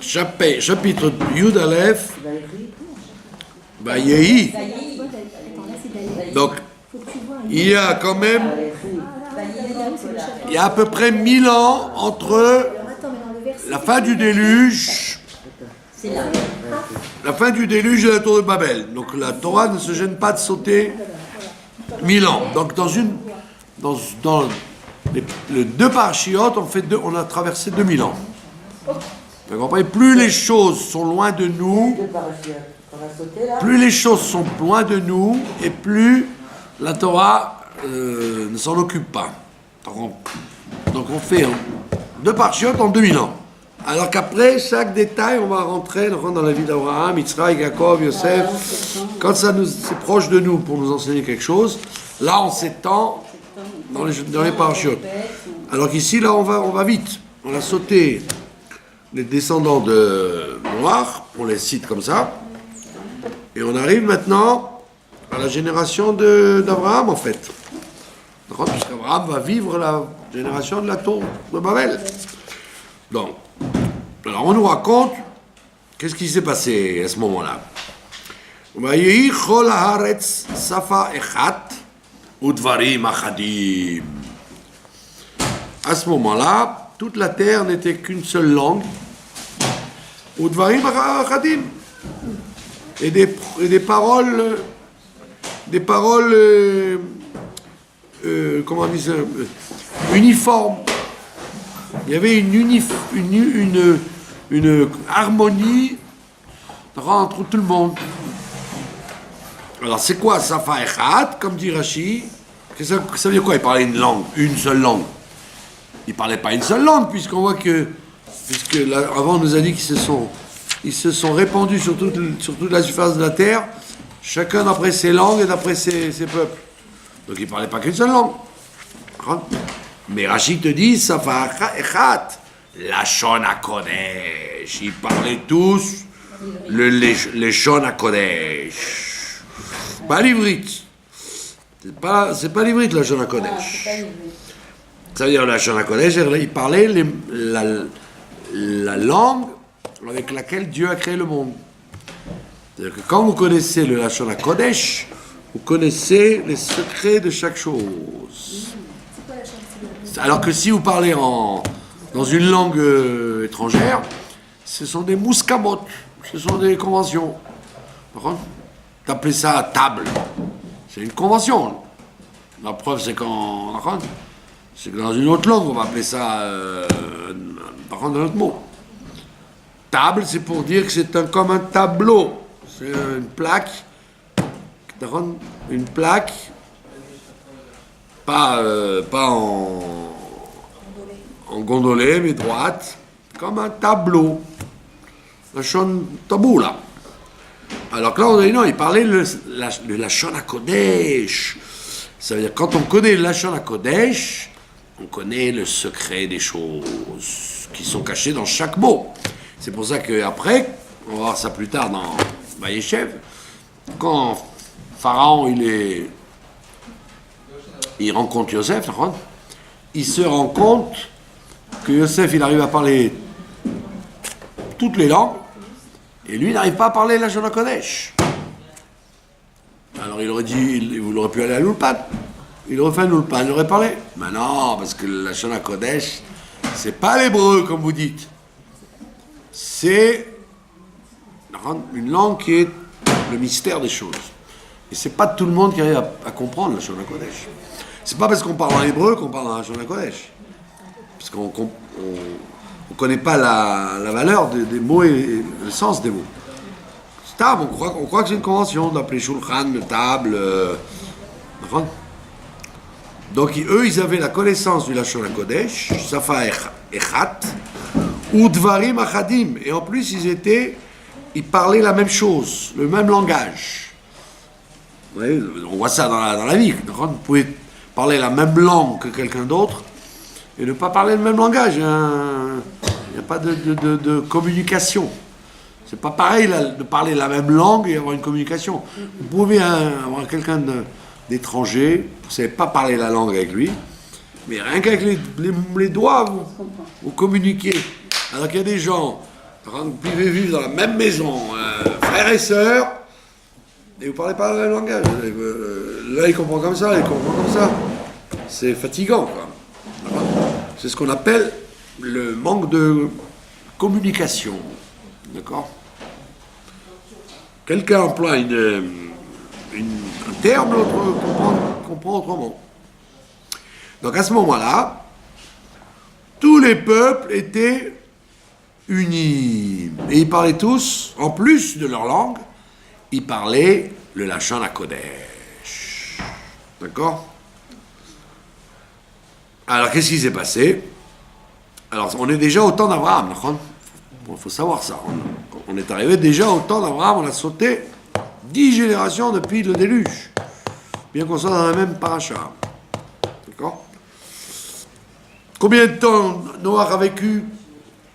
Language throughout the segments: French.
chapitre Yud Aleph, Vayehi. Donc, il y a quand même, il y a à peu près 1000 ans entre la fin du déluge, la fin du déluge et la tour de Babel. Donc la Torah ne se gêne pas de sauter 1000 ans. Donc dans les deux parachiotes, on a traversé 2000 ans. Vous comprenez ? Plus les choses sont loin de nous, et plus la Torah ne s'en occupe pas. Donc on fait deux parachiotes en 2000 ans. Alors qu'après, chaque détail, on va rentrer dans la vie d'Abraham, Yitzhak, Jacob, Yosef. Quand c'est proche de nous pour nous enseigner quelque chose, là on s'étend dans les parachutes. Alors qu'ici, là on va vite. On a sauté les descendants de Noir, on les cite comme ça, et on arrive maintenant à la génération d'Abraham en fait. Puisqu'Abraham va vivre la génération de la tour de Babel. Donc, alors on nous raconte qu'est-ce qui s'est passé à ce moment-là. Vayehi chol haaretz safa echat udvarim achadim. À ce moment-là, toute la terre n'était qu'une seule langue. Udvarim achadim. Et des paroles, comment on dit ça, uniformes. Il y avait une harmonie entre tout le monde. Alors c'est quoi Safa Echad, comme dit Rashi? Ça veut dire quoi? Il parlait une seule langue. Il parlait pas une seule langue, puisqu'on voit puisque là, avant on nous a dit qu'ils se sont répandus sur toute la surface de la terre, chacun d'après ses langues et d'après ses peuples. Donc il parlait pas qu'une seule langue. Mais Rachid te dit, Safa Echat, Lashon HaKodesh. Ils parlaient tous le Lashon HaKodesh. Pas l'ivrite. C'est pas l'ivrite, Lashon HaKodesh. Ça veut dire Lashon HaKodesh, ils parlaient la langue avec laquelle Dieu a créé le monde. C'est-à-dire que quand vous connaissez le Lashon HaKodesh, vous connaissez les secrets de chaque chose. Alors que si vous parlez dans une langue étrangère, ce sont des mouskamot, ce sont des conventions. T'appelles ça table, c'est une convention. La preuve, c'est que dans une autre langue, on va appeler ça par contre un autre mot. Table, c'est pour dire que c'est comme un tableau. C'est une plaque, pas en gondolée, mais droite, comme un tableau. Un tabou, là. Alors que là, on a dit non, il parlait le Lashon HaKodesh. Ça veut dire, quand on connaît le Lashon HaKodesh, on connaît le secret des choses qui sont cachées dans chaque mot. C'est pour ça qu'après, on va voir ça plus tard dans Vayeshev, quand Pharaon, il rencontre Yosef, il se rend compte que Yosef, il arrive à parler toutes les langues, et lui, il n'arrive pas à parler la Lashon HaKodesh. Alors il aurait dit, vous l'aurez pu aller à l'Ulpan. Il aurait fait un Ulpan, il aurait parlé. Mais non, parce que la Lashon HaKodesh, c'est pas l'hébreu, comme vous dites. C'est une langue qui est le mystère des choses. Et c'est pas tout le monde qui arrive à comprendre la Lashon HaKodesh. C'est pas parce qu'on parle en hébreu qu'on parle dans la Lashon HaKodesh. Parce qu'on ne connaît pas la valeur des mots et le sens des mots. C'est table, on croit que c'est une convention d'appeler Shulchan, table. Donc eux, ils avaient la connaissance du Lashon HaKodesh, Safa Echat, ou Dvarim Achadim. Et en plus, ils parlaient la même chose, le même langage. Vous voyez, on voit ça dans la vie. Vous pouvez parler la même langue que quelqu'un d'autre et ne pas parler le même langage. Il n'y a pas de communication. C'est pas pareil de parler la même langue et avoir une communication. Vous pouvez avoir quelqu'un d'étranger, vous ne savez pas parler la langue avec lui, mais rien qu'avec les doigts, vous communiquez. Alors qu'il y a des gens Vous pouvez vivre dans la même maison, frères et sœurs, et vous parlez pas le même langage. Là, il comprend comme ça, il comprend comme ça. C'est fatigant, quoi. C'est ce qu'on appelle le manque de communication. D'accord? Quelqu'un emploie un terme, l'autre comprend autrement. Donc à ce moment-là, tous les peuples étaient unis. Et ils parlaient tous, en plus de leur langue, ils parlaient le Lachon HaKodesh. D'accord? Alors, qu'est-ce qui s'est passé? Alors, on est déjà au temps d'Abraham, d'accord? Il faut savoir ça. On est arrivé déjà au temps d'Abraham, on a sauté 10 générations depuis le déluge. Bien qu'on soit dans la même paracha. D'accord? Combien de temps Noach a vécu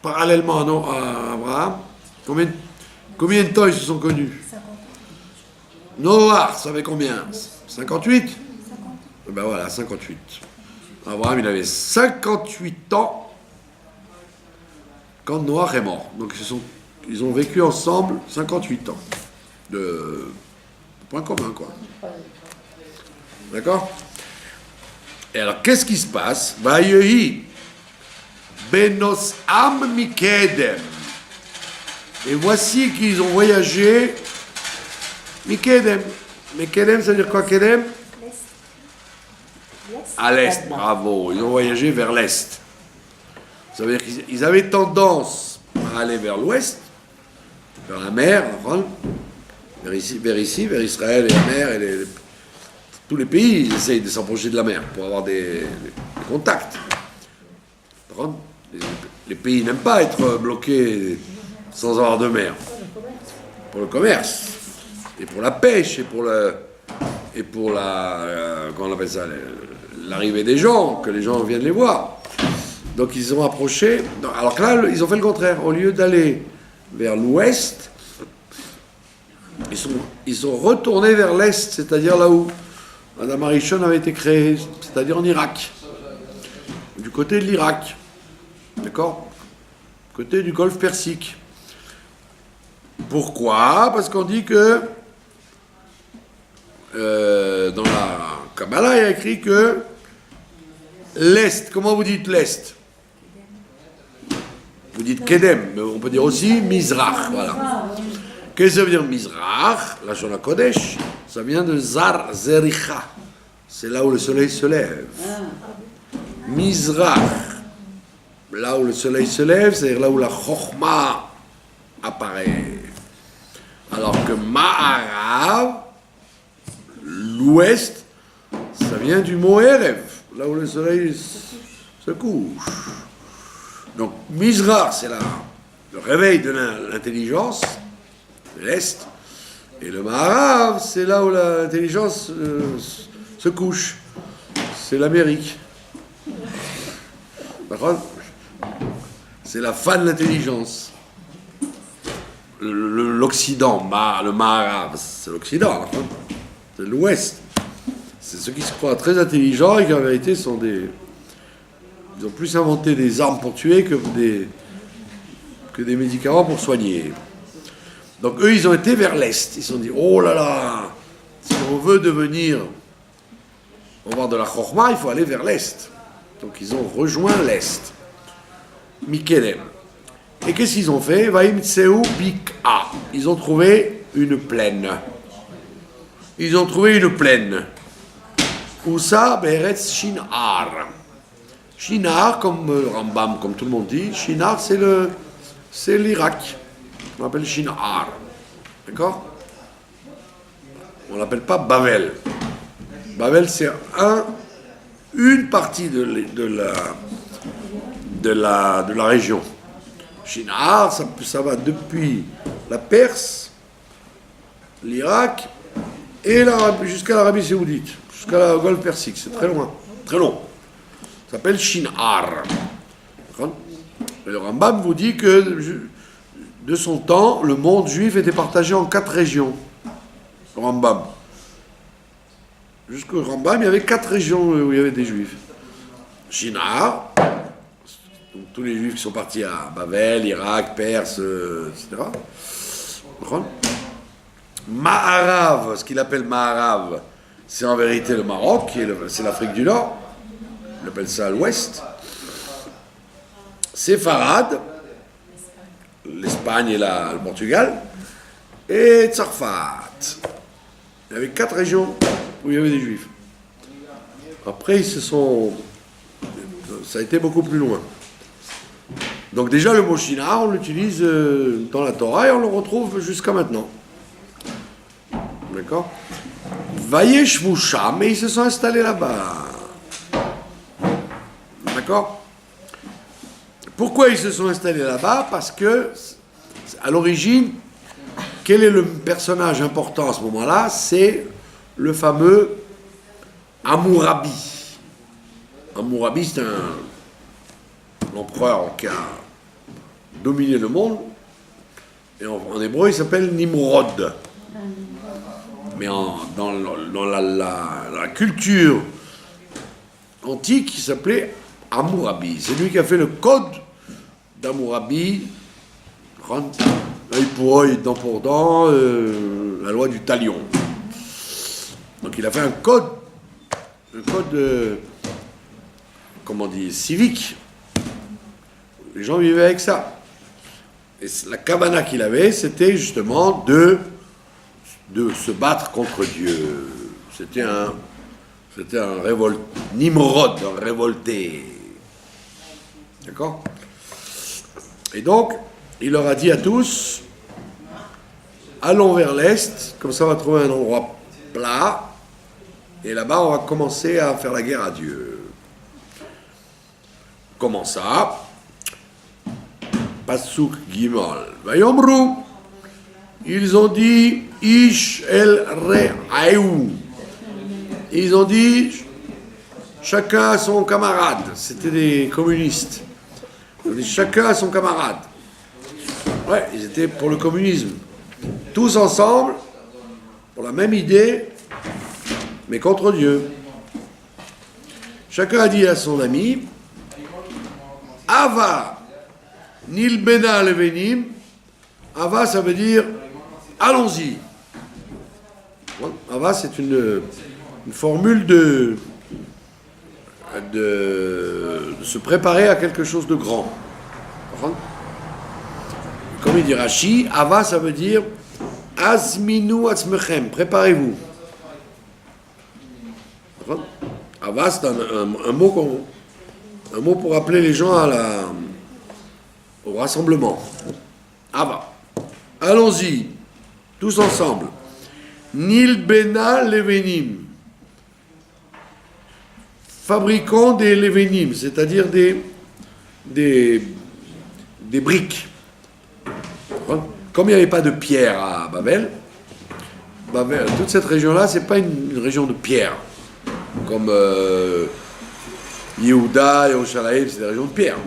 parallèlement à Abraham? Combien de temps ils se sont connus? Noach, ça fait combien? 58? Ben voilà, 58. Abraham, il avait 58 ans quand Noach est mort. Donc ils ont vécu ensemble 58 ans. De point commun, quoi. D'accord? Et alors, qu'est-ce qui se passe? Vayehi benos am mikedem. Et voici qu'ils ont voyagé mikedem. Mikedem, ça veut dire quoi, kedem? À l'est, bravo. Ils ont voyagé vers l'est. Ça veut dire qu'ils avaient tendance à aller vers l'ouest, vers la mer, vers Israël et la mer, et tous les pays, ils essayent de s'approcher de la mer pour avoir des contacts. Les pays n'aiment pas être bloqués sans avoir de mer. Pour le commerce, et pour la pêche, et pour la comment on appelle ça, l'arrivée des gens, que les gens viennent les voir. Donc ils ont approché, alors que là, ils ont fait le contraire. Au lieu d'aller vers l'ouest, ils sont retournés vers l'est, c'est-à-dire là où Adam Arishon avait été créé, c'est-à-dire en Irak, du côté de l'Irak, d'accord, du côté du golfe Persique. Pourquoi? Parce qu'on dit que dans la Kabbalah, il y a écrit que l'est, comment vous dites l'est? Vous dites Kedem, mais on peut dire aussi Mizrach, voilà. Qu'est-ce que ça veut dire Mizrach? La Shona Kodesh, ça vient de Zar Zericha. C'est là où le soleil se lève. Mizrach, là où le soleil se lève, c'est-à-dire là où la Chochma apparaît. Alors que Ma'arav, l'ouest, ça vient du mot Erev, là où le soleil se couche. Donc Mizrach, c'est le réveil de l'intelligence, de l'Est, et le Ma'arav, c'est là où l'intelligence se couche. C'est l'Amérique. D'accord? C'est la fin de l'intelligence. L'Occident, le Ma'arav, c'est l'Occident, d'accord? C'est l'Ouest. C'est ceux qui se croient très intelligents et qui en vérité sont ils ont plus inventé des armes pour tuer que des médicaments pour soigner. Donc eux, ils ont été vers l'Est. Ils se sont dit, oh là là, si on veut avoir de la Chochma, il faut aller vers l'Est. Donc ils ont rejoint l'Est. Mikedem. Et qu'est-ce qu'ils ont fait? Vaimtseu Bik'a. Ils ont trouvé une plaine. Où ça? Beretz Shinar. Shinar, comme Rambam, comme tout le monde dit, Shinar, c'est l'Irak. On l'appelle Shinar. D'accord? On l'appelle pas Bavel. Bavel, c'est une partie de la région. Shinar, ça va depuis la Perse, l'Irak, et jusqu'à l'Arabie Saoudite, jusqu'à la Golfe Persique. C'est très loin, très long. Ça s'appelle Shinar. Et le Rambam vous dit que de son temps, le monde juif était partagé en 4 régions. Le Rambam. Jusqu'au Rambam, il y avait 4 régions où il y avait des juifs. Shinar, Donc, tous les juifs qui sont partis à Babel, Irak, Perse, etc. Maharav, ce qu'il appelle Maharav, c'est en vérité le Maroc, c'est l'Afrique du Nord. On appelle ça l'Ouest. Séfarade, l'Espagne et le Portugal, et Tzarfat. Il y avait 4 régions où il y avait des juifs. Après, ça a été beaucoup plus loin. Donc déjà, le mot Shinar, on l'utilise dans la Torah et on le retrouve jusqu'à maintenant. D'accord? Vayeshvu Sham, et ils se sont installés là-bas. D'accord? Pourquoi ils se sont installés là-bas? Parce que, à l'origine, quel est le personnage important à ce moment-là? C'est le fameux Hammurabi. Hammurabi, c'est l'empereur qui a dominé le monde. Et en hébreu, il s'appelle Nimrod. Mais dans la culture antique, il s'appelait Hammurabi. C'est lui qui a fait le code d'Hammurabi, œil pour œil, dent pour dent, la loi du talion. Donc il a fait un code comment dire, civique. Les gens vivaient avec ça. Et la kavana qu'il avait, c'était justement de se battre contre Dieu. C'était un Nimrod, un révolté. D'accord? Et donc, il leur a dit à tous, allons vers l'Est, comme ça on va trouver un endroit plat, et là-bas on va commencer à faire la guerre à Dieu. Comment ça? Pasuk Gimel. Vayomru. Ils ont dit, Ish el Re'aou. Ils ont dit, chacun a son camarade. C'était des communistes. Ils ont dit, chacun a son camarade. Ouais, ils étaient pour le communisme. Tous ensemble, pour la même idée, mais contre Dieu. Chacun a dit à son ami, Ava, Nilbena Levenim. Ava, ça veut dire, allons-y. Ava, c'est une formule de se préparer à quelque chose de grand. Comme il dit Rashi, Ava, ça veut dire Azminu atzmechem, préparez-vous. Ava, c'est un mot pour appeler les gens au rassemblement. Ava. Allons-y, tous ensemble. Nilbena levenim. Fabriquons des levenim, c'est-à-dire des briques. Comme il n'y avait pas de pierre à Babel, toute cette région-là, c'est pas une région de pierre. Comme Yehuda, Yerushalayim, c'est des régions de pierre.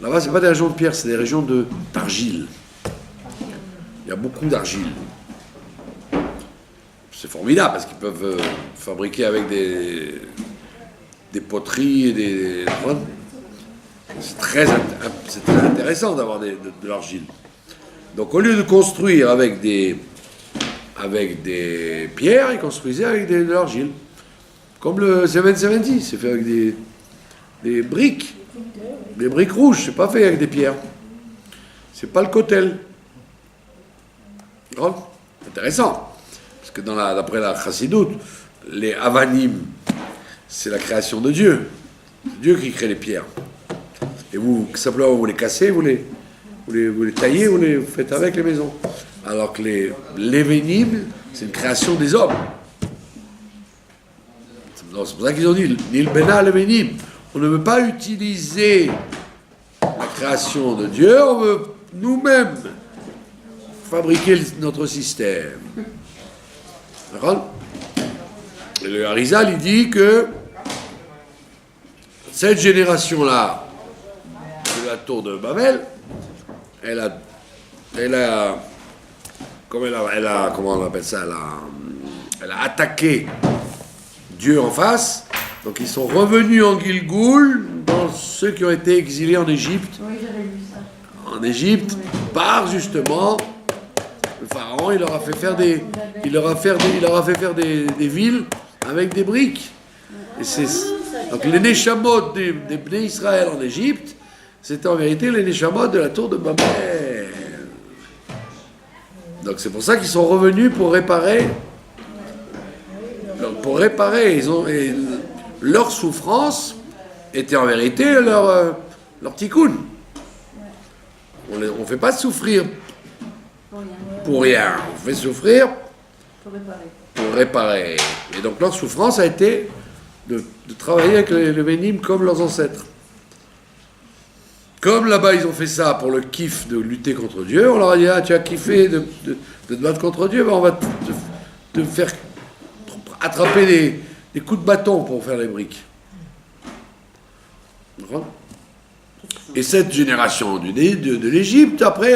Là-bas, c'est pas des régions de pierre, c'est des régions d'argile. Il y a beaucoup d'argile. C'est formidable parce qu'ils peuvent fabriquer avec des poteries et c'est très intéressant d'avoir de l'argile. Donc au lieu de construire avec des pierres, ils construisaient avec de l'argile. Comme le 770, c'est fait avec des briques. Des briques rouges, c'est pas fait avec des pierres. C'est pas le kotel. Oh, intéressant. Parce que d'après la Chassidoute, les avanim, c'est la création de Dieu. C'est Dieu qui crée les pierres. Et vous, simplement, vous les cassez, vous les taillez, vous les faites avec les maisons. Alors que les levenim, c'est une création des hommes. C'est pour ça qu'ils ont dit, Nilbena levenim. On ne veut pas utiliser la création de Dieu, on veut nous-mêmes fabriquer notre système. D'accord? Et le Harizal, il dit que cette génération-là de la tour de Babel, elle a comment on appelle ça, elle a attaqué Dieu en face. Donc ils sont revenus en Gilgoul, dans ceux qui ont été exilés en Égypte. Oui, j'avais vu ça. En Égypte, par justement, le pharaon, il leur a fait faire des villes avec des briques. Et donc les Neshamot des Bnei Israël en Égypte, c'était en vérité les Neshamot de la tour de Babel. Donc c'est pour ça qu'ils sont revenus pour réparer. Et leur souffrance était en vérité leur tikkun. On ne fait pas souffrir pour rien. On fait souffrir pour réparer. Et donc leur souffrance a été de travailler avec le Bénim comme leurs ancêtres. Comme là-bas ils ont fait ça pour le kiff de lutter contre Dieu, on leur a dit ah, tu as kiffé de te battre contre Dieu, ben on va te faire attraper des coups de bâton pour faire les briques. Et cette génération de l'Égypte, après,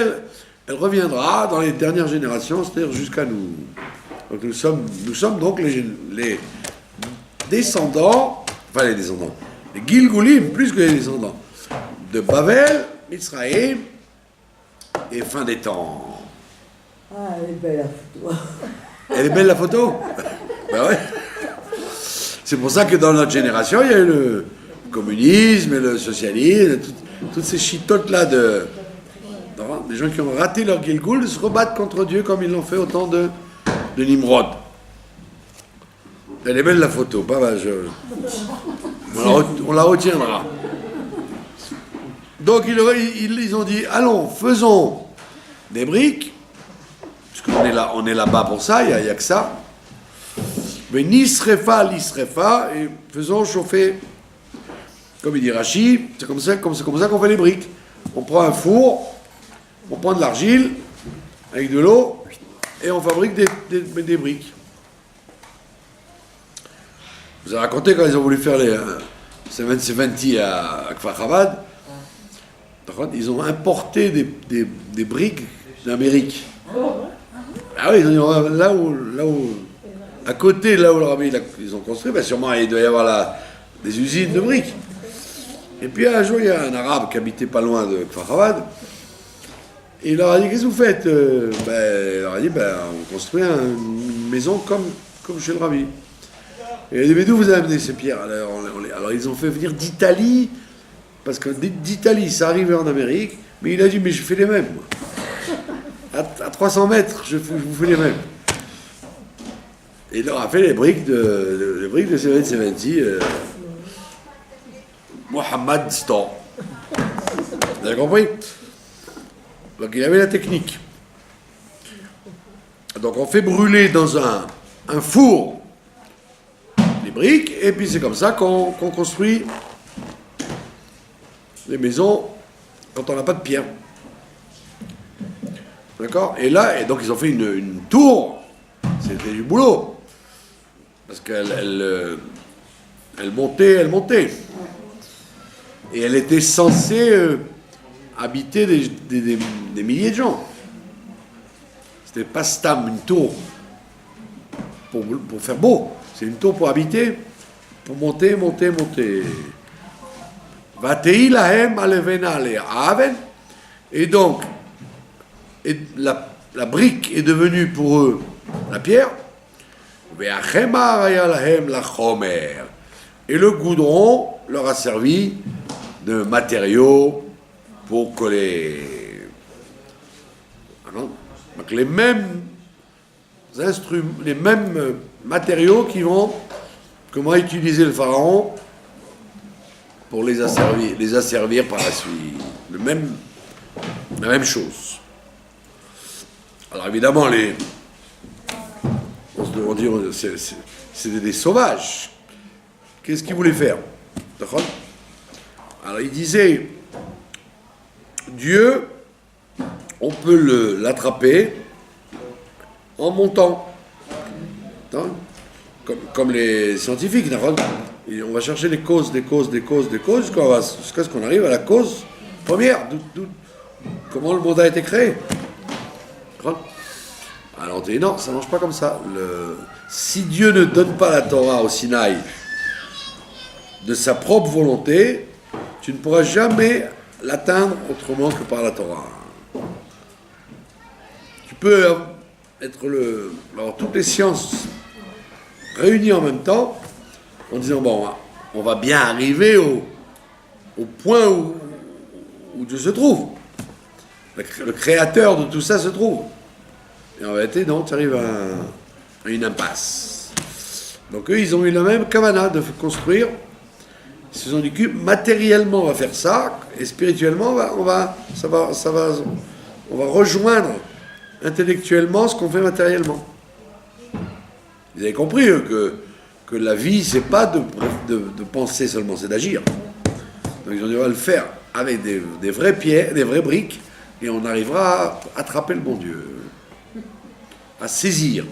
elle reviendra dans les dernières générations, c'est-à-dire jusqu'à nous. Donc nous sommes donc les descendants, les Gilgulim, plus que les descendants, de Babel, Israël, et fin des temps. Ah, elle est belle la photo. Elle est belle la photo? Ben ouais. C'est pour ça que dans notre génération, il y a eu le communisme et le socialisme, toutes ces chitotes-là des gens qui ont raté leur Gilgul, de se rebattre contre Dieu comme ils l'ont fait au temps de Nimrod. Elle est belle la photo, pas mal. On la retiendra. Donc ils ont dit, allons, faisons des briques, puisqu'on est là-bas pour ça, il n'y a que ça. Mais l'isrefa, et faisons chauffer, comme il dit Rachi, c'est comme ça qu'on fait les briques. On prend un four, on prend de l'argile, avec de l'eau, et on fabrique des briques. Je vous ai raconté quand ils ont voulu faire les 70 à Kfar Havad, ils ont importé des briques d'Amérique. Ah oui, ils ont dit, là où à côté, là où le rabbi ils ont construit, ben sûrement il doit y avoir des usines de briques. Et puis un jour, il y a un arabe qui habitait pas loin de Kfar Havad, et il leur a dit, qu'est-ce que vous faites? Il leur a dit, on construit une maison comme chez le rabbi. Et il a dit, mais d'où vous avez amené ces pierres? Alors ils ont fait venir d'Italie, parce que d'Italie, ça arrivait en Amérique, mais il a dit, mais je fais les mêmes, moi. À 300 mètres, je vous fais les mêmes. Et il leur a fait les briques de 770 Mohammed Store. Vous avez compris? Donc il avait la technique. Donc on fait brûler dans un four les briques, et puis c'est comme ça qu'on construit les maisons quand on n'a pas de pierre. D'accord? Et donc ils ont fait une tour. C'était du boulot. Parce qu'elle montait. Et elle était censée habiter des milliers de gens. C'était pas stam, une tour pour faire beau. C'est une tour pour habiter, pour monter. Vatei lahem alevena le'aven. Et donc, la brique est devenue pour eux la pierre. Et le goudron leur a servi de matériaux pour coller. Donc les mêmes matériaux comment utiliser le pharaon pour les asservir par la suite. La même chose. Alors évidemment, on dit c'était des sauvages. Qu'est-ce qu'ils voulaient faire? D'accord? Alors il disait, Dieu, on peut l'attraper en montant. Comme les scientifiques, d'accord? Et on va chercher les causes, jusqu'à ce qu'on arrive à la cause première. Comment le monde a été créé. D'accord? Alors on dit non, ça ne marche pas comme ça. Si Dieu ne donne pas la Torah au Sinaï de sa propre volonté, tu ne pourras jamais l'atteindre autrement que par la Torah. Tu peux avoir toutes les sciences réunies en même temps, en disant, bon, on va bien arriver au point où Dieu se trouve. Le créateur de tout ça se trouve. Et en réalité, non, tu arrives à une impasse. Donc eux, ils ont eu la même kavana de construire. Ils se sont dit que matériellement, on va faire ça, et spirituellement, on va rejoindre intellectuellement ce qu'on fait matériellement. Vous avez compris, eux, que la vie, c'est pas de penser seulement, c'est d'agir. Donc ils ont dit, on va le faire avec des vraies pierres, des vraies briques, et on arrivera à attraper le bon Dieu, à saisir.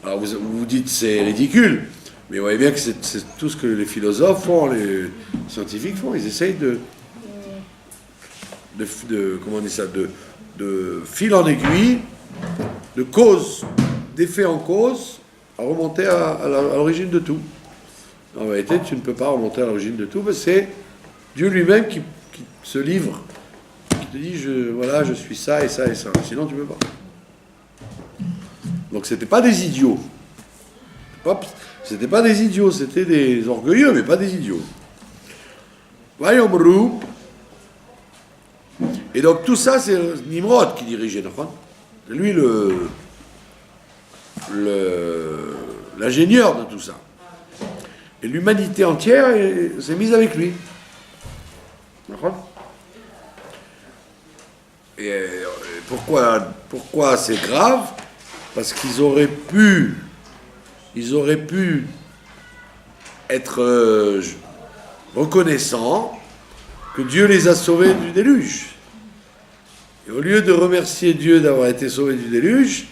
Alors vous vous dites, c'est ridicule, mais vous voyez bien que c'est tout ce que les philosophes font, les scientifiques font. Ils essayent comment on dit ça, de fil en aiguille, de cause, d'effet en cause, à remonter à l'origine de tout. En vérité, tu ne peux pas remonter à l'origine de tout, mais c'est Dieu lui-même qui se livre, qui te dit, je suis ça et ça et ça. Sinon, tu ne peux pas. Donc, c'était pas des idiots. C'était pas des idiots, c'était des orgueilleux, mais pas des idiots. Vayomru. Et donc, tout ça, c'est Nimrod qui dirigeait, d'accord ? C'est lui l'ingénieur de tout ça. Et l'humanité entière s'est mise avec lui. D'accord ? Et pourquoi c'est grave ? Parce qu'ils auraient pu être reconnaissants que Dieu les a sauvés du déluge. Et au lieu de remercier Dieu d'avoir été sauvés du déluge,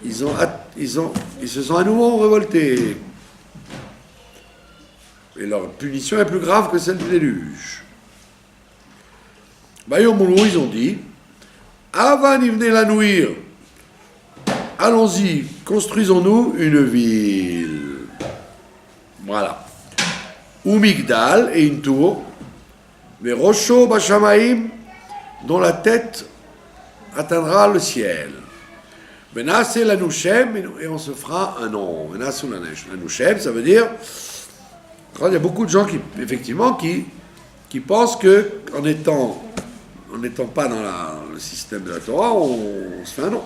ils se sont à nouveau révoltés. Et leur punition est plus grave que celle du déluge. Bayomulu, ils ont dit, Avan venez la nuire. Allons-y, construisons-nous une ville. Voilà. Ou Migdal et une tour, mais Rocho Bashamaim, dont la tête atteindra le ciel. Menace la Nushem, et on se fera un nom. Menace la Nushem, ça veut dire, il y a beaucoup de gens qui pensent que en n'étant pas dans le système de la Torah, on se fait un nom.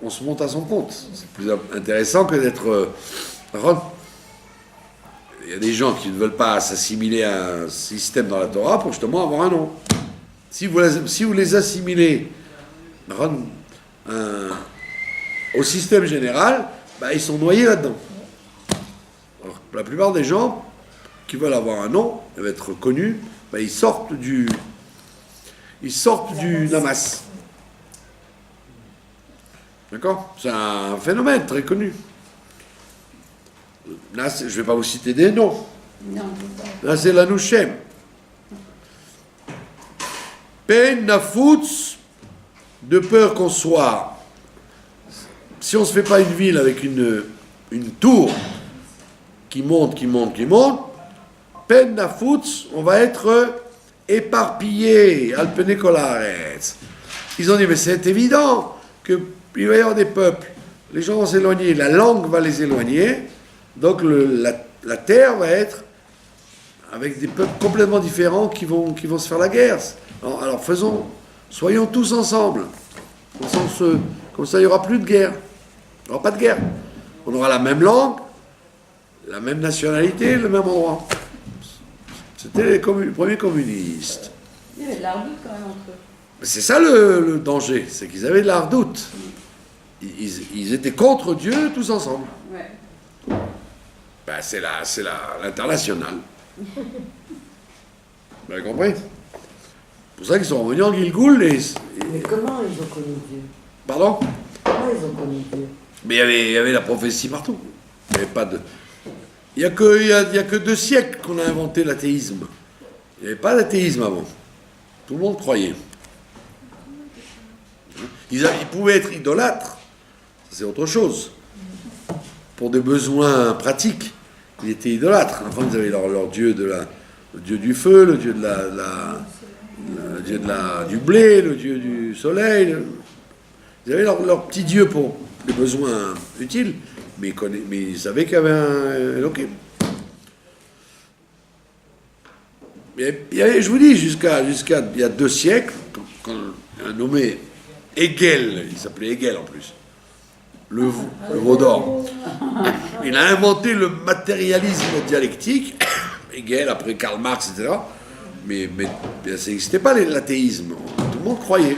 On se monte à son compte. C'est plus intéressant que d'être... il y a des gens qui ne veulent pas s'assimiler à un système dans la Torah pour justement avoir un nom. Si vous les assimilez au système général, ils sont noyés là-dedans. Alors, la plupart des gens qui veulent avoir un nom, être connus, ils sortent du Namas. D'accord ? C'est un phénomène très connu. Là, je ne vais pas vous citer des noms. Non. Là, c'est la Nushem. Pen Nafutz, de peur qu'on soit... Si on ne se fait pas une ville avec une tour qui monte, Pen Nafutz, on va être éparpillé, Alpene Kolaretz. Ils ont dit, mais c'est évident qu'il va y avoir des peuples, les gens vont s'éloigner, la langue va les éloigner, donc la terre va être avec des peuples complètement différents qui vont se faire la guerre. Alors soyons tous ensemble. Comme ça, il n'y aura plus de guerre. Il n'y aura pas de guerre. On aura la même langue, la même nationalité, le même endroit. C'était les premiers communistes. Il y avait de la redoute quand même entre eux. C'est ça le danger, c'est qu'ils avaient de la redoute. Ils étaient contre Dieu tous ensemble. Ouais. C'est l'international. Vous avez compris ? C'est pour ça qu'ils sont revenus en Gilgoul. Mais comment ils ont connu Dieu ? Pardon ? Comment ils ont connu Dieu ? Mais il y avait la prophétie partout. Il n'y avait pas de... Il n'y a que 2 siècles qu'on a inventé l'athéisme. Il n'y avait pas d'athéisme avant. Tout le monde croyait. Ils pouvaient être idolâtres. C'est autre chose. Pour des besoins pratiques, ils étaient idolâtres. Enfin, ils avaient leur dieu de le dieu du feu, le dieu le dieu du blé, le dieu du soleil. Ils avaient leur petit dieu pour les besoins utiles, mais ils savaient qu'il y avait un Elohim. Je vous dis, jusqu'à il y a 2 siècles, quand un nommé Hegel, il s'appelait Hegel en plus, le veau d'or, il a inventé le matérialisme dialectique, Hegel, après Karl Marx, etc. Mais ça n'existait pas l'athéisme, tout le monde croyait.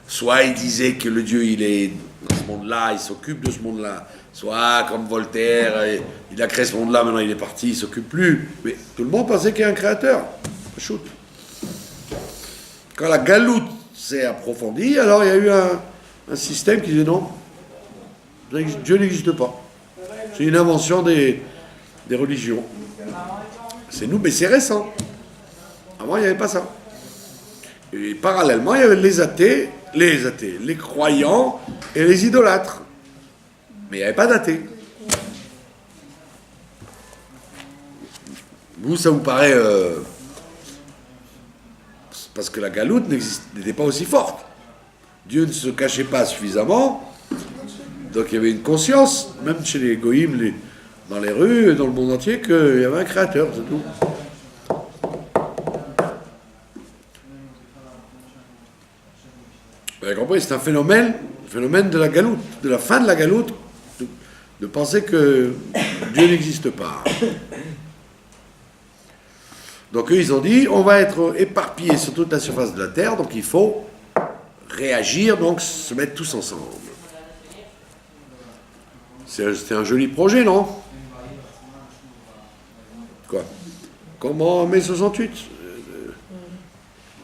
Soit il disait que le Dieu, il est dans ce monde-là, il s'occupe de ce monde-là. Soit, comme Voltaire, il a créé ce monde-là, maintenant il est parti, il ne s'occupe plus. Mais tout le monde pensait qu'il y a un créateur. Shoot. Quand la galoute s'est approfondie, alors il y a eu un système qui disait non, Dieu n'existe pas. C'est une invention des religions. C'est nous, mais c'est récent. Avant, il n'y avait pas ça. Et parallèlement, il y avait les athées, les croyants et les idolâtres. Mais il n'y avait pas d'athées. Vous, ça vous paraît... parce que la galoute n'était pas aussi forte. Dieu ne se cachait pas suffisamment. Donc il y avait une conscience, même chez les goïms, dans les rues, dans le monde entier, qu'il y avait un créateur, c'est tout. Vous avez compris, c'est un phénomène de la galoute, de la fin de la galoute, de penser que Dieu n'existe pas. Donc eux, ils ont dit, on va être éparpillés sur toute la surface de la Terre, donc il faut réagir, donc se mettre tous ensemble. C'était un joli projet, non? Quoi? Comment en mai 68?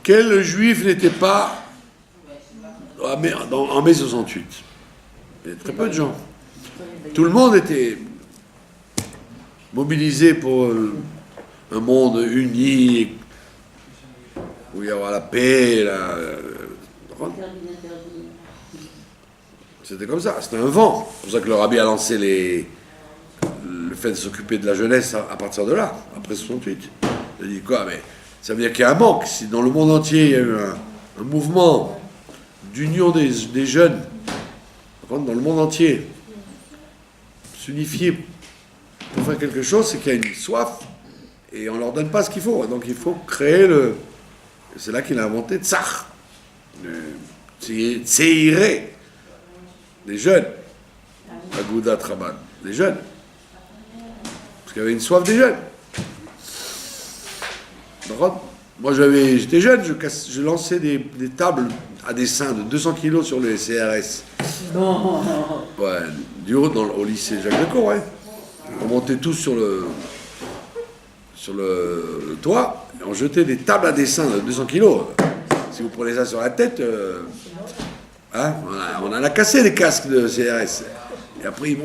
Quel juif n'était pas en mai 68? Il y avait très peu de gens. Tout le monde était mobilisé pour un monde uni, où il y aura la paix, c'était comme ça, c'était un vent. C'est pour ça que le rabbi a lancé le fait de s'occuper de la jeunesse à partir de là, après 68. Il a dit quoi? Mais ça veut dire qu'il y a un manque. Si dans le monde entier il y a eu un mouvement d'union des jeunes, dans le monde entier, s'unifier pour faire quelque chose, c'est qu'il y a une soif et on ne leur donne pas ce qu'il faut. Donc il faut créer c'est là qu'il a inventé Tsar, Tseiré, les jeunes, Agouda Traban, les jeunes. Parce qu'il y avait une soif des jeunes. Moi j'étais jeune, je lançais des tables à dessin de 200 kilos sur le CRS. Non. Ouais, du haut au lycée Jacques Lecour, ouais. On montait tous sur le toit, et on jetait des tables à dessin de 200 kilos. Si vous prenez ça sur la tête, on en a cassé les casques de CRS. Et après,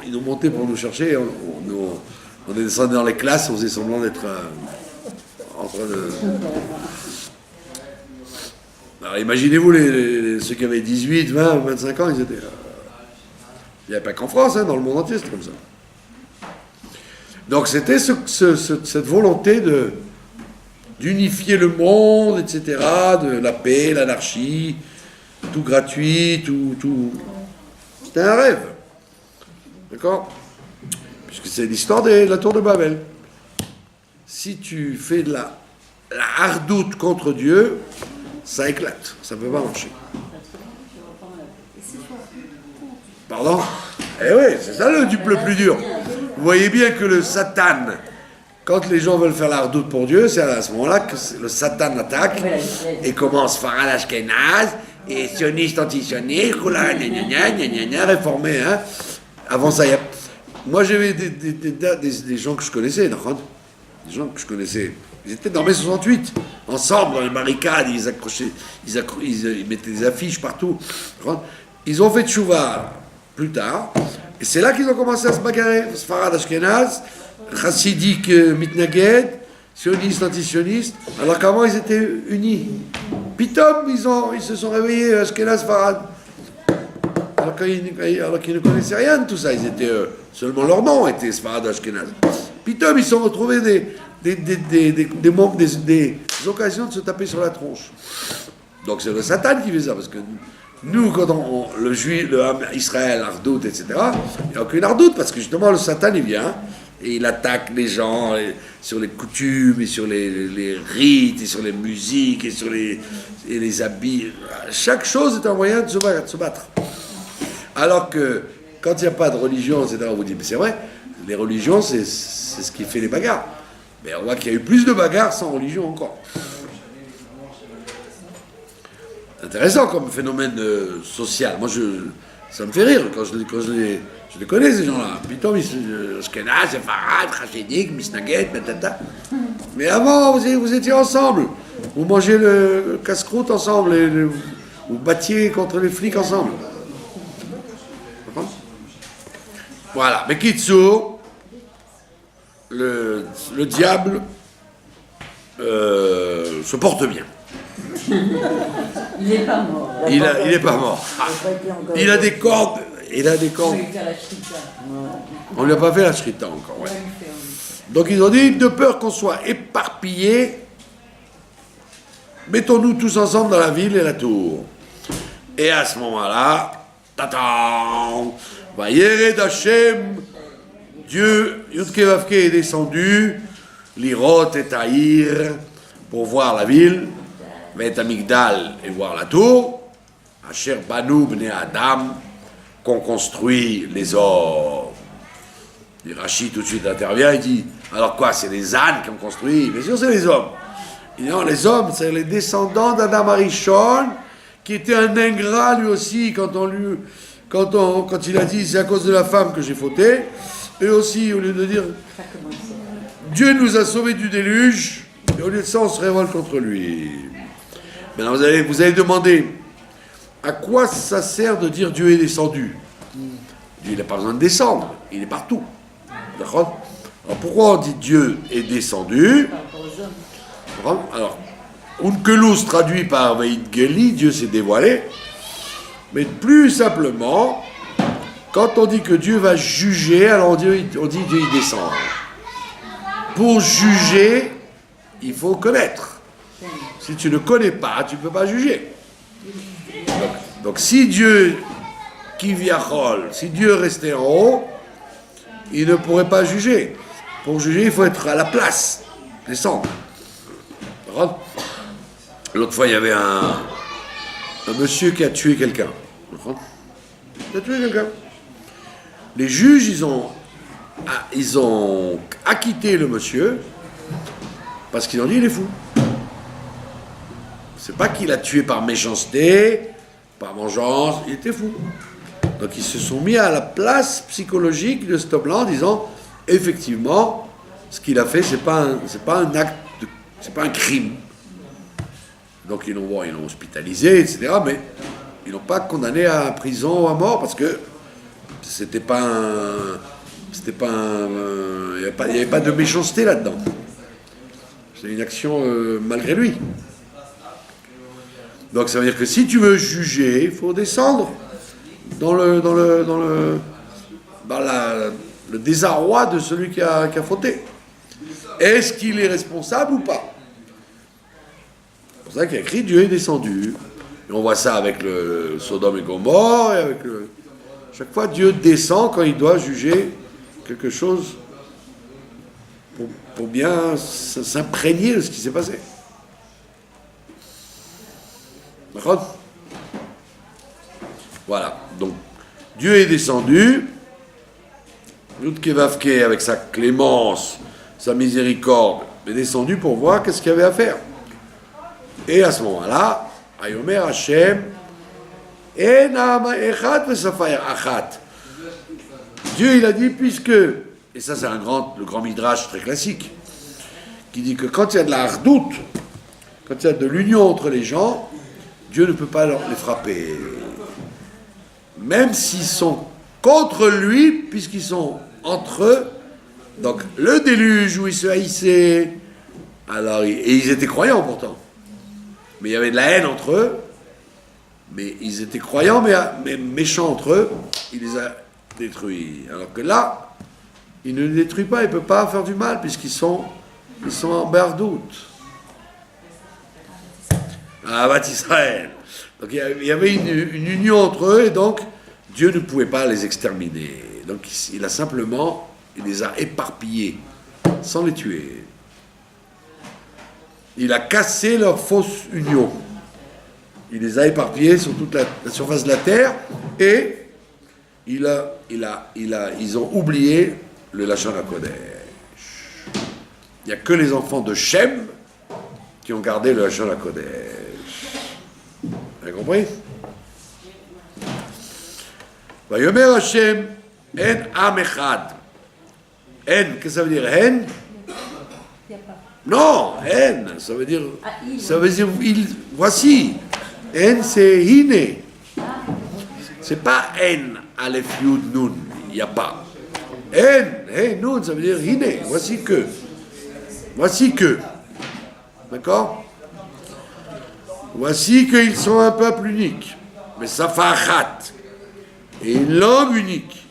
ils ont monté pour nous chercher. On est descendu dans les classes, on faisait semblant d'être en train de... Alors imaginez-vous ceux qui avaient 18, 20, 25 ans, ils étaient... Il n'y avait pas qu'en France, dans le monde entier, c'était comme ça. Donc c'était cette volonté d'unifier le monde, etc., de la paix, l'anarchie, tout gratuit, tout... C'était un rêve. D'accord? Puisque c'est l'histoire de la tour de Babel. Si tu fais de la hardoute contre Dieu, ça éclate, ça ne peut pas marcher. Pardon? Eh oui, c'est ça le plus dur. Vous voyez bien que le Satan, quand les gens veulent faire la redoute pour Dieu, c'est à ce moment-là que le Satan attaque et commence Farad Ashkenaz et sioniste, anti-sioniste, réformé. Hein. Avant ça, moi j'avais des gens que je connaissais, des gens que je connaissais. Ils étaient dans mai 68, ensemble dans les barricades, ils accrochaient, ils mettaient des affiches partout. Ils ont fait tchouva plus tard, et c'est là qu'ils ont commencé à se bagarrer. Sfarad Ashkenaz, chassidique mitnaged, sioniste, anti-sioniste. Alors qu'avant ils étaient unis. Pitom, ils se sont réveillés, Ashkenaz, Sfarad. alors qu'ils ne connaissaient rien de tout ça. Ils étaient, seulement leur nom était Sfarad Ashkenaz. Pitom, ils se sont retrouvés des occasions de se taper sur la tronche. Donc c'est le Satan qui fait ça, parce que nous, quand Israël, Ardout, etc., il n'y a aucune Ardout, parce que justement le Satan, il vient, et il attaque les gens sur les coutumes, et sur les rites, et sur les musiques, et sur les habits. Chaque chose est un moyen de se battre. Alors que, quand il n'y a pas de religion, etc., on vous dit, mais c'est vrai, les religions, c'est ce qui fait les bagarres. Mais on voit qu'il y a eu plus de bagarres sans religion encore. Intéressant comme phénomène social. Moi, ça me fait rire quand je les connais, ces gens-là. Plutôt, Ashkenaz, Sepharad, Chassidik, Misnaget, Metata. Mais avant, vous étiez ensemble. Vous mangez le casse-croûte ensemble. Vous battiez contre les flics ensemble. Voilà. Mais Kitsu, le diable se porte bien. Il n'est pas mort. Il est pas mort. Il a des cordes. On lui a pas fait la shrita encore. Ouais. Donc ils ont dit, de peur qu'on soit éparpillés, mettons-nous tous ensemble dans la ville et la tour. Et à ce moment-là, tatam, Vayered Hashem, Dieu, Yudke Vavke est descendu, l'Irot et Taïr, pour voir la ville, Met Amigdal et voir la tour, Asher Banu Bnei Adam, qu'on construit les hommes. Et Rachid tout de suite intervient, il dit, alors quoi, c'est les ânes qui ont construit? Bien sûr, c'est les hommes. Il dit, non, les hommes, c'est les descendants d'Adam Arishon, qui était un ingrat lui aussi, quand il a dit, c'est à cause de la femme que j'ai fauté, et aussi, au lieu de dire, Dieu nous a sauvés du déluge, et au lieu de ça, on se révolte contre lui. Maintenant, vous allez demander, à quoi ça sert de dire Dieu est descendu? Dieu, il n'a pas besoin de descendre, il est partout. D'accord? Alors, pourquoi on dit Dieu est descendu? Alors, Unkelus traduit par Veidgeli, Dieu s'est dévoilé, mais plus simplement, quand on dit que Dieu va juger, alors on dit Dieu il descend. Pour juger, il faut connaître. Si tu ne connais pas, tu ne peux pas juger. Donc si Dieu, si Dieu restait en haut, il ne pourrait pas juger. Pour juger, il faut être à la place, descendre. L'autre fois, il y avait un monsieur qui a tué quelqu'un. Il a tué quelqu'un. Les juges, ils ont acquitté le monsieur parce qu'ils ont dit il est fou. C'est pas qu'il a tué par méchanceté, par vengeance, il était fou. Donc ils se sont mis à la place psychologique de cet homme-là en disant effectivement, ce qu'il a fait, c'est pas un acte, c'est pas un crime. Donc ils l'ont hospitalisé, etc. Mais ils l'ont pas condamné à prison ou à mort parce que il n'y avait pas de méchanceté là-dedans. C'est une action malgré lui. Donc ça veut dire que si tu veux juger, il faut descendre dans le désarroi de celui qui a fauté. Est-ce qu'il est responsable ou pas? C'est pour ça qu'il y a écrit Dieu est descendu. Et on voit ça avec le Sodome et Gomorrhe, et avec chaque fois Dieu descend quand il doit juger quelque chose pour bien s'imprégner de ce qui s'est passé. D'accord? Voilà. Donc, Dieu est descendu, Yudke Vavke, avec sa clémence, sa miséricorde, est descendu pour voir qu'est-ce qu'il y avait à faire. Et à ce moment-là, Ayomer Hashem, Enama Echat Vesafayer Achat. Dieu, il a dit, puisque, et ça c'est le grand midrash très classique, qui dit que quand il y a de la hardout, quand il y a de l'union entre les gens, Dieu ne peut pas les frapper. Même s'ils sont contre lui, puisqu'ils sont entre eux. Donc, le déluge où ils se haïssaient, et ils étaient croyants pourtant, mais il y avait de la haine entre eux, Mais ils étaient croyants, mais méchants entre eux, il les a détruits. Alors que là, il ne les détruit pas, il ne peut pas faire du mal, puisqu'ils sont en berdoute. Ah, Bat Israël. Donc il y avait une union entre eux, et donc Dieu ne pouvait pas les exterminer. Donc il les a éparpillés, sans les tuer. Il a cassé leur fausse union. Il les a éparpillés sur toute la surface de la terre, et ils ont oublié le Lachon HaKodesh. Il n'y a que les enfants de Shem qui ont gardé le Lachon HaKodesh. Vous avez compris? Vayomer Hashem, en am echad. En, qu'est-ce que ça veut dire? En? Non, en, ça veut dire il. Voici. En, c'est hine. C'est pas en, alef yud nun. Il n'y a pas. En, hey, nun, ça veut dire hine. Voici que. Voici que. D'accord? Voici qu'ils sont un peuple unique. Mais ça fait achat. Et une langue unique.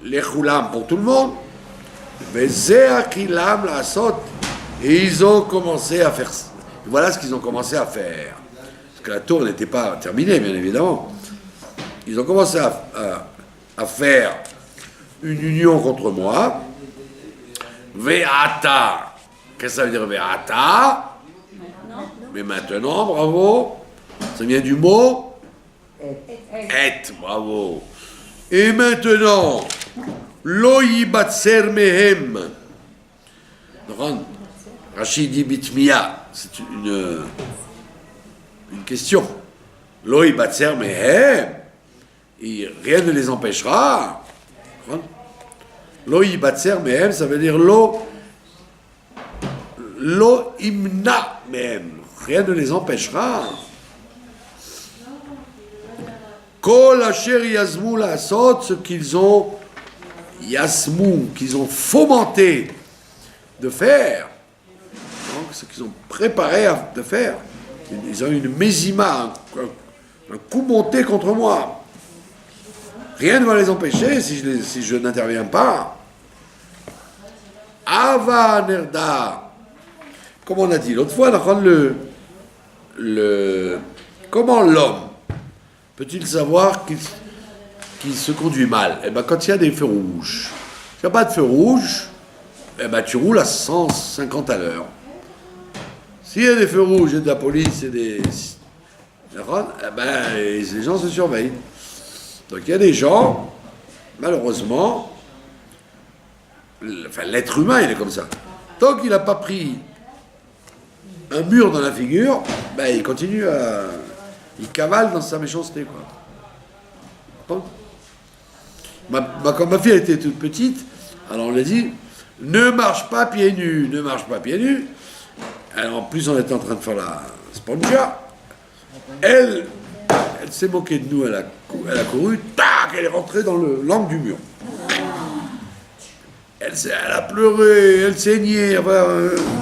Les choulam pour tout le monde. Mais zéakilam la sot. Et ils ont commencé à faire. Voilà ce qu'ils ont commencé à faire. Parce que la tour n'était pas terminée, bien évidemment. Ils ont commencé à faire une union contre moi. Ve'ata. Qu'est-ce que ça veut dire Ve'ata? Mais maintenant, bravo. Ça vient du mot et, bravo. Et maintenant, lo yibatser mehem. Rachid dit bitmiya. C'est une question. Lo yibatser mehem. Rien ne les empêchera. Lo yibatser mehem, ça veut dire lo imna mehem. Rien ne les empêchera. Kol asher yazmu la'asot, ce qu'ils ont yasmu, qu'ils ont fomenté de faire, donc ce qu'ils ont préparé de faire. Ils ont eu une mésima, un coup monté contre moi. Rien ne va les empêcher si je n'interviens pas. Ava nerda. Comme on a dit l'autre fois, comment l'homme peut-il savoir qu'il se conduit mal? Eh bien, quand il y a des feux rouges. S'il n'y a pas de feu rouge, eh ben, tu roules à 150 à l'heure. S'il y a des feux rouges et de la police et des... Eh ben, les gens se surveillent. Donc il y a des gens, malheureusement, l'être humain, il est comme ça. Tant qu'il n'a pas pris un mur dans la figure, ben, il continue à... Il cavale dans sa méchanceté, quoi. Quand ma fille était toute petite, alors on lui a dit, ne marche pas pieds nus, ne marche pas pieds nus. Alors en plus, on était en train de faire la spongia. Elle s'est moquée de nous, elle a couru, tac, elle est rentrée dans l'angle du mur. Elle a pleuré, elle saignait, enfin,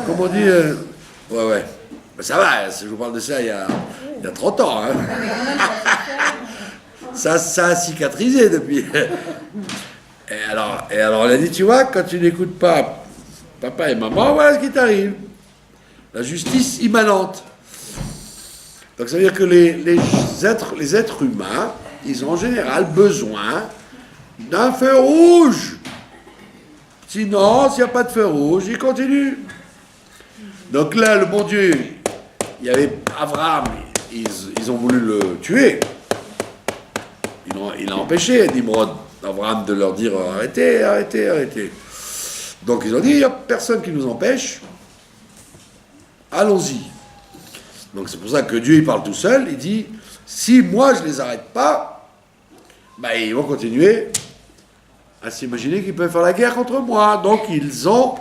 comment on dit, ouais. Ben ça va, je vous parle de ça il y a 30 ans. Hein. Ça a cicatrisé depuis. Et alors, elle a dit, tu vois, quand tu n'écoutes pas papa et maman, voilà ce qui t'arrive. La justice immanente. Donc ça veut dire que les êtres humains, ils ont en général besoin d'un feu rouge. Sinon, s'il n'y a pas de feu rouge, ils continuent. Donc là, le bon Dieu, il y avait Abraham, ils ont voulu le tuer. Il a empêché Nimrod, Abraham, de leur dire arrêtez. Donc ils ont dit il n'y a personne qui nous empêche, allons-y. Donc c'est pour ça que Dieu il parle tout seul, il dit si moi je ne les arrête pas, ben, ils vont continuer à s'imaginer qu'ils peuvent faire la guerre contre moi. Donc ils ont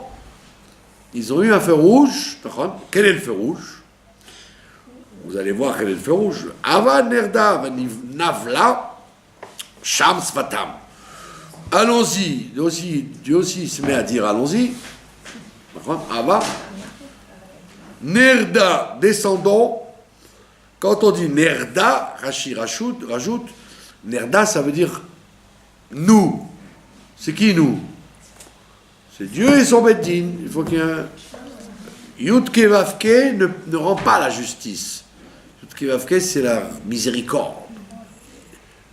eu un feu rouge. Quel est le feu rouge? Vous allez voir quel est le feu rouge. Ava nerda navla sham svatam. Allons-y. Dieu aussi se met à dire allons-y. Ava nerda, descendons. Quand on dit Nerda, Rashi rajoute, Nerda, ça veut dire nous. C'est qui nous? C'est Dieu et son Beddin. Il faut qu'il y ait un... Yudke Vavke ne rend pas la justice. Yudke Vavke, c'est la miséricorde.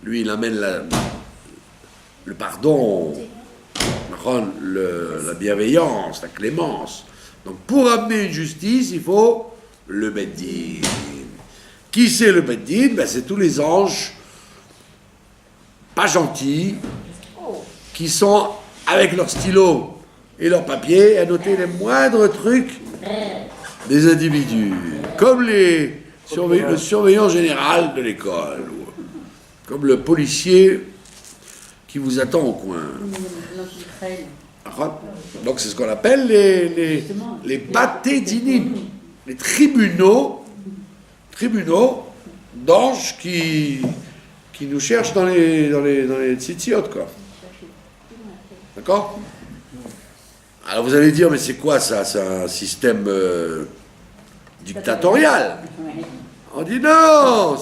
Lui, il amène le pardon, la bienveillance, la clémence. Donc, pour amener une justice, il faut le Beddin. Qui c'est le Beddin? Ben, c'est tous les anges pas gentils qui sont avec leur stylo et leur papier à noter les moindres trucs des individus, comme le surveillant général de l'école, comme le policier qui vous attend au coin. Donc c'est ce qu'on appelle les baté dinim, les tribunaux d'anges qui nous cherchent dans les tzitziot, quoi. D'accord? Alors vous allez dire, mais c'est quoi ça? C'est un système dictatorial. On dit non,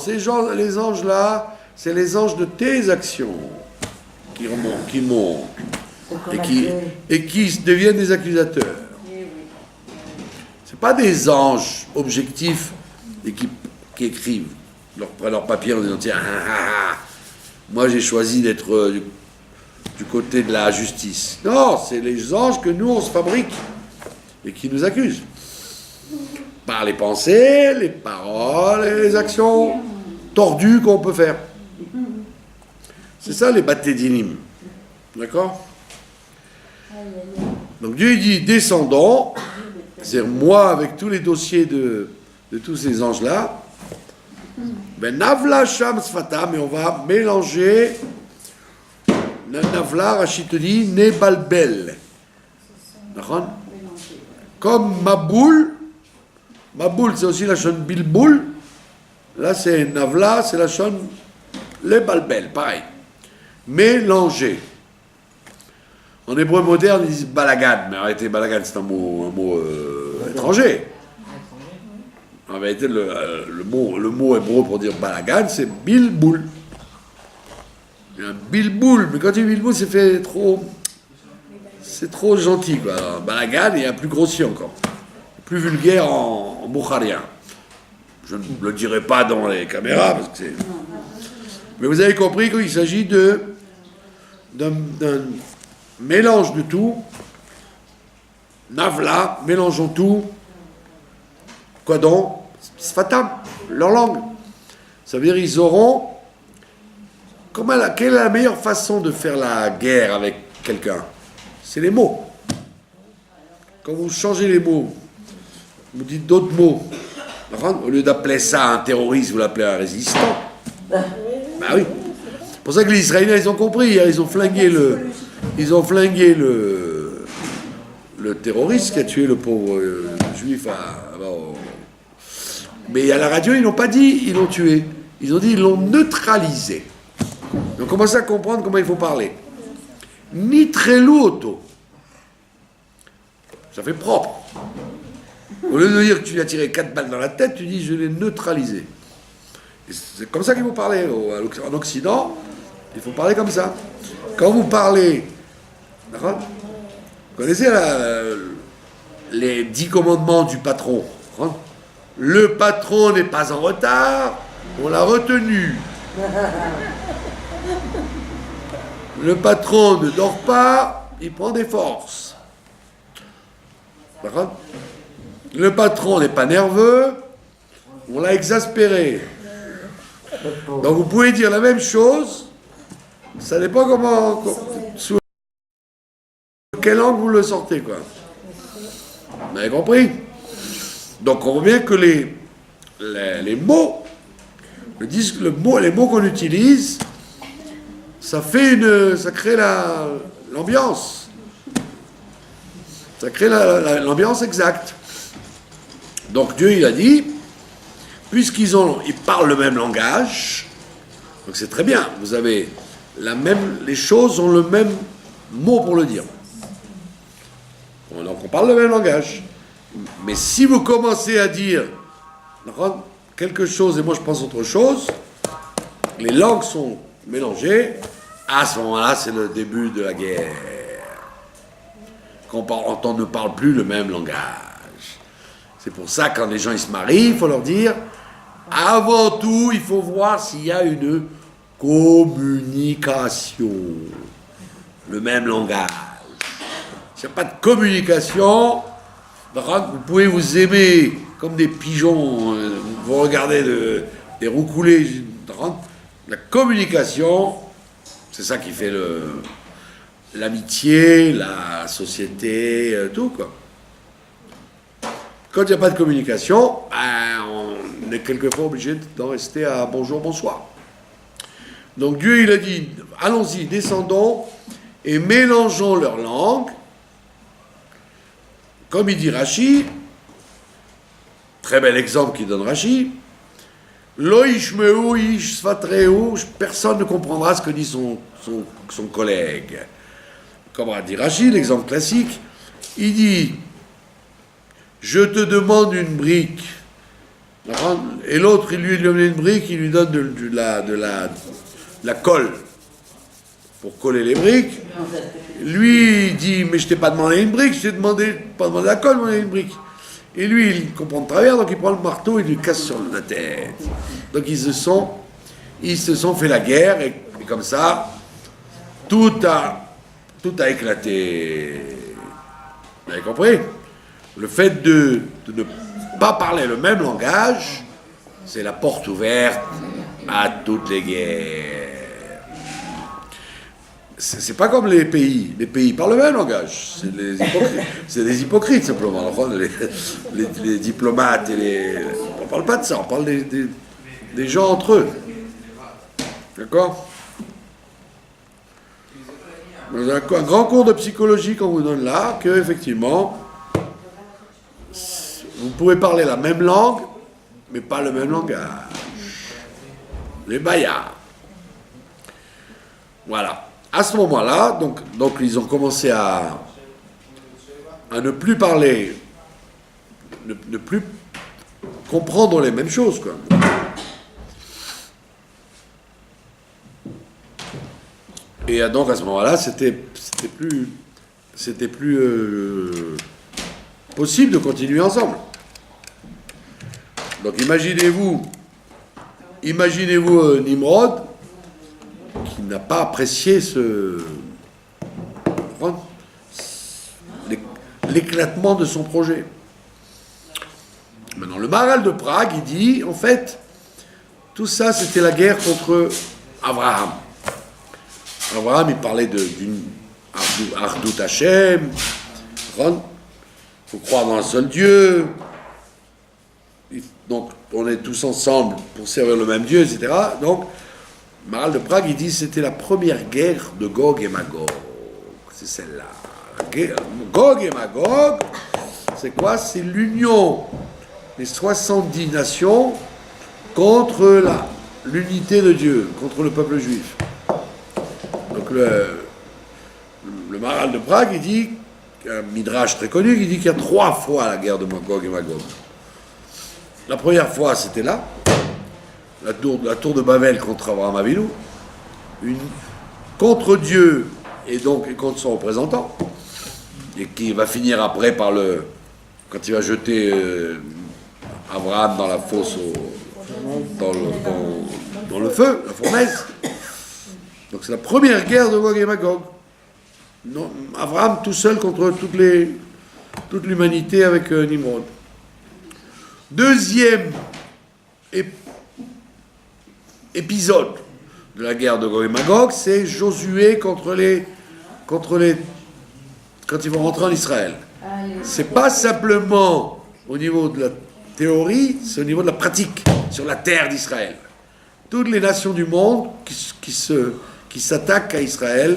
les anges là, c'est les anges de tes actions qui montent et qui deviennent des accusateurs. C'est pas des anges objectifs et qui écrivent, prennent leur papier en disant tiens, moi j'ai choisi d'être du côté de la justice. Non, c'est les anges que nous on se fabrique et qui nous accusent. Par les pensées, les paroles et les actions tordues qu'on peut faire. C'est ça les batédinim. D'accord? Donc Dieu dit descendons, c'est-à-dire moi avec tous les dossiers de tous ces anges-là, ben navla sham sfatam, et on va mélanger. Navla, Rachid te dit, Nebalbel. Comme Maboul, c'est aussi la chaîne Bilboul. Là, c'est Navla, c'est la chaîne Le Balbel, pareil. Mélanger. En hébreu moderne, ils disent balagad, mais arrêtez, balagad, c'est un mot étranger. En vérité, le mot hébreu pour dire balagad, c'est Bilboul. Il y a un bilboul, mais quand tu dis bilboul, c'est trop gentil, quoi. Alors, balagad, il y a plus grossier encore. Plus vulgaire en boukharien. Je ne le dirai pas dans les caméras, parce que c'est... Mais vous avez compris qu'il s'agit d'un mélange de tout. Navla, mélangeons tout. Quoi donc? Sfatam, leur langue. Ça veut dire ils auront... Quelle est la meilleure façon de faire la guerre avec quelqu'un? C'est les mots. Quand vous changez les mots, vous dites d'autres mots. Au lieu d'appeler ça un terroriste, vous l'appelez un résistant. Ben oui. C'est pour ça que les Israéliens, ils ont compris. Ils ont flingué le terroriste qui a tué le pauvre juif. Mais à la radio, ils n'ont pas dit ils l'ont tué. Ils ont dit ils l'ont neutralisé. Donc on commence à comprendre comment il faut parler. Nitrelu auto. Ça fait propre. Au lieu de dire que tu lui as tiré 4 balles dans la tête, tu dis je l'ai neutralisé. Et c'est comme ça qu'il faut parler. En Occident, il faut parler comme ça. Quand vous parlez, d'accord? Vous connaissez les 10 commandements du patron. D'accord? Le patron n'est pas en retard, on l'a retenu. Le patron ne dort pas, il prend des forces. D'accord? Le patron n'est pas nerveux, on l'a exaspéré. Donc vous pouvez dire la même chose, ça dépend sous quel angle vous le sortez, quoi. Vous avez compris? Donc on voit bien que les mots, les mots qu'on utilise, ça crée l'ambiance. Ça crée l'ambiance exacte. Donc Dieu, il a dit, puisqu'ils parlent le même langage, donc c'est très bien, vous avez les choses ont le même mot pour le dire. Donc on parle le même langage. Mais si vous commencez à dire quelque chose et moi je pense autre chose, les langues sont mélangées, à ce moment-là, c'est le début de la guerre. Quand on ne parle plus le même langage. C'est pour ça que quand les gens ils se marient, il faut leur dire, avant tout, il faut voir s'il y a une communication. Le même langage. S'il n'y a pas de communication, vous pouvez vous aimer comme des pigeons, vous regardez des roucoulés. La communication, c'est ça qui fait l'amitié, la société, tout quoi. Quand il n'y a pas de communication, on est quelquefois obligé d'en rester à bonjour, bonsoir. Donc Dieu, il a dit, allons-y, descendons et mélangeons leurs langues. Comme il dit Rashi, très bel exemple qu'il donne Rashi, Lo ishmeu ish sfatreu, personne ne comprendra ce que dit son collègue. Comme a dit Rashi, l'exemple classique, il dit, je te demande une brique, et l'autre, il lui donne une brique, il lui donne de la colle pour coller les briques. Lui, il dit, mais je t'ai pas demandé une brique, je t'ai pas demandé la colle, mais une brique. Et lui, il comprend de travers, donc il prend le marteau et il lui casse sur la tête. Donc ils se sont fait la guerre, et comme ça, tout a éclaté. Vous avez compris? Le fait de ne pas parler le même langage, c'est la porte ouverte à toutes les guerres. C'est pas comme les pays. Les pays parlent le même langage. C'est des hypocrites, simplement. Les diplomates on parle pas de ça, on parle des gens entre eux. D'accord? Dans un grand cours de psychologie qu'on vous donne là, que effectivement, vous pouvez parler la même langue, mais pas le même langage. Les baillards. Voilà. À ce moment-là, donc ils ont commencé à ne plus parler, ne plus comprendre les mêmes choses, quoi. Et donc à ce moment-là, c'était plus possible de continuer ensemble. Donc imaginez-vous Nimrod, qui n'a pas apprécié l'éclatement de son projet. Maintenant, le Maharal de Prague, il dit, en fait, tout ça, c'était la guerre contre Abraham. Abraham, il parlait d'une Ardout Hashem, il faut croire dans un seul Dieu, donc on est tous ensemble pour servir le même Dieu, etc. Donc, Maharal de Prague, il dit c'était la première guerre de Gog et Magog. C'est celle-là. Gog et Magog, c'est quoi? C'est l'union des 70 nations contre l'unité de Dieu, contre le peuple juif. Donc le Maharal de Prague, il dit, un midrash très connu, il dit qu'il y a 3 fois la guerre de Gog et Magog. La première fois, c'était là. La tour de Babel contre Abraham Avinu, contre Dieu et donc contre son représentant, et qui va finir après par quand il va jeter Abraham dans la fosse, dans le feu, la fournaise. Donc c'est la première guerre de Gog et Magog. Non, Abraham tout seul contre toute l'humanité avec Nimrod. Deuxième épisode de la guerre de Gog et Magog, c'est Josué quand ils vont rentrer en Israël. C'est pas simplement au niveau de la théorie, c'est au niveau de la pratique sur la terre d'Israël. Toutes les nations du monde qui s'attaquent à Israël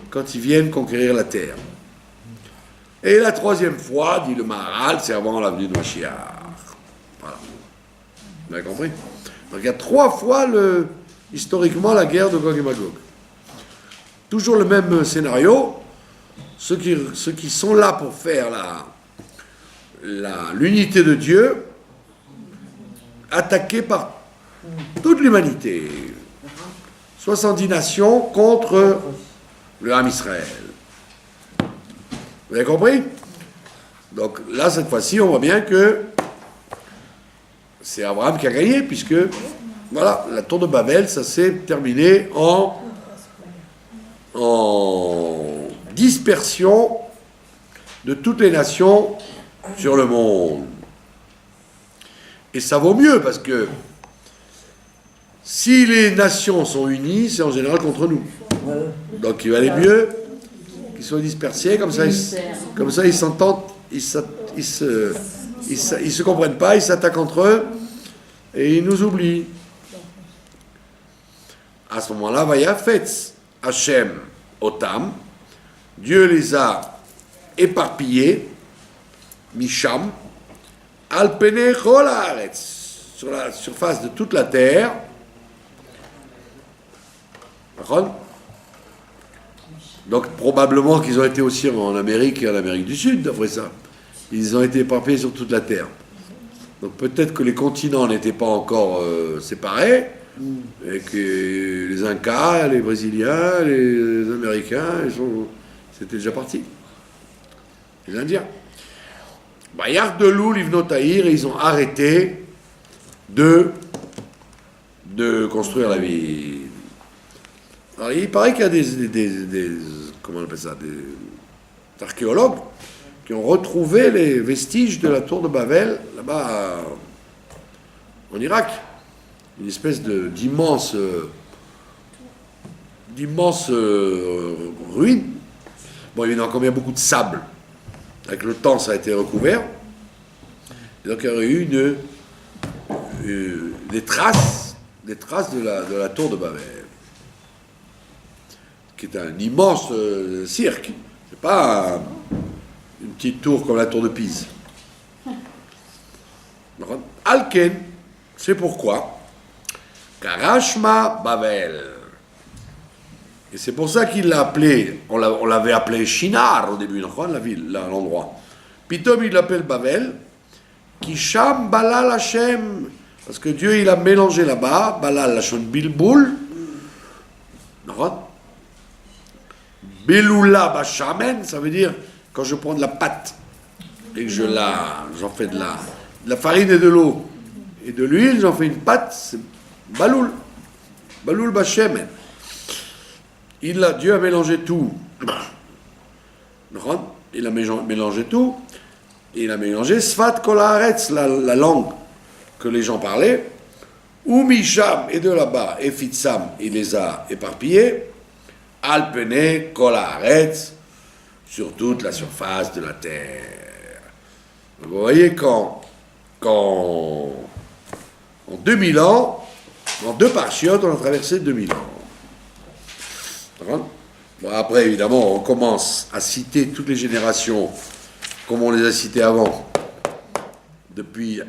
quand ils viennent conquérir la terre. Et la troisième fois, dit le Maharal, c'est avant la venue de Mashiach. Voilà. Vous avez compris? Donc il y a 3 fois, historiquement, la guerre de Gog et Magog. Toujours le même scénario. Ceux qui sont là pour faire l'unité de Dieu, attaqué par toute l'humanité. 70 nations contre le Ham Israël. Vous avez compris? Donc là, cette fois-ci, on voit bien que c'est Abraham qui a gagné, puisque, voilà, la tour de Babel, ça s'est terminé en dispersion de toutes les nations sur le monde. Et ça vaut mieux, parce que si les nations sont unies, c'est en général contre nous. Donc il valait mieux qu'ils soient dispersés, comme ça ils s'entendent, ils se comprennent pas, ils s'attaquent entre eux, et ils nous oublient. À ce moment-là, Vayafetz Hachem Otam, Dieu les a éparpillés, Misham, Alpene Chol Haaretz, sur la surface de toute la terre. Donc probablement qu'ils ont été aussi en Amérique et en Amérique du Sud, d'après ça. Ils ont été éparpillés sur toute la terre. Donc peut-être que les continents n'étaient pas encore séparés, et que les Incas, les Brésiliens, les Américains, c'était déjà parti. Les Indiens. Bayard de Lou, Livnotaïr, et ils ont arrêté de construire la ville. Alors, il paraît qu'il y a des comment on appelle ça, des archéologues qui ont retrouvé les vestiges de la tour de Babel là-bas en Irak. Une espèce d'immense ruine. Bon, il y en a encore bien beaucoup de sable. Avec le temps, ça a été recouvert. Et donc, il y aurait eu des traces de la tour de Babel, qui est un immense cirque. C'est pas une petite tour comme la tour de Pise. Alken, c'est pourquoi Karashma Babel. Et c'est pour ça qu'il l'a appelé, on l'avait appelé Shinar au début, la ville, l'endroit. Pitom il l'appelle Babel, Kisham Balal Hashem, parce que Dieu il a mélangé là-bas, Balal Lachon Bilboul, Beloula Bachamen, ça veut dire quand je prends de la pâte et que j'en fais de la farine et de l'eau et de l'huile, j'en fais une pâte, c'est Baloul, Baloul Bachamen. Dieu a mélangé tout. Il a mélangé tout. Il a mélangé Sfat Kol Haaretz, la langue que les gens parlaient. Ou Misham, et de là-bas, et Fitsam, il les a éparpillés. Alpene Kol Haaretz, sur toute la surface de la terre. Vous voyez en 2000 ans, en 2 parchiotes, on a traversé 2000 ans. Bon, après, évidemment, on commence à citer toutes les générations comme on les a citées avant, depuis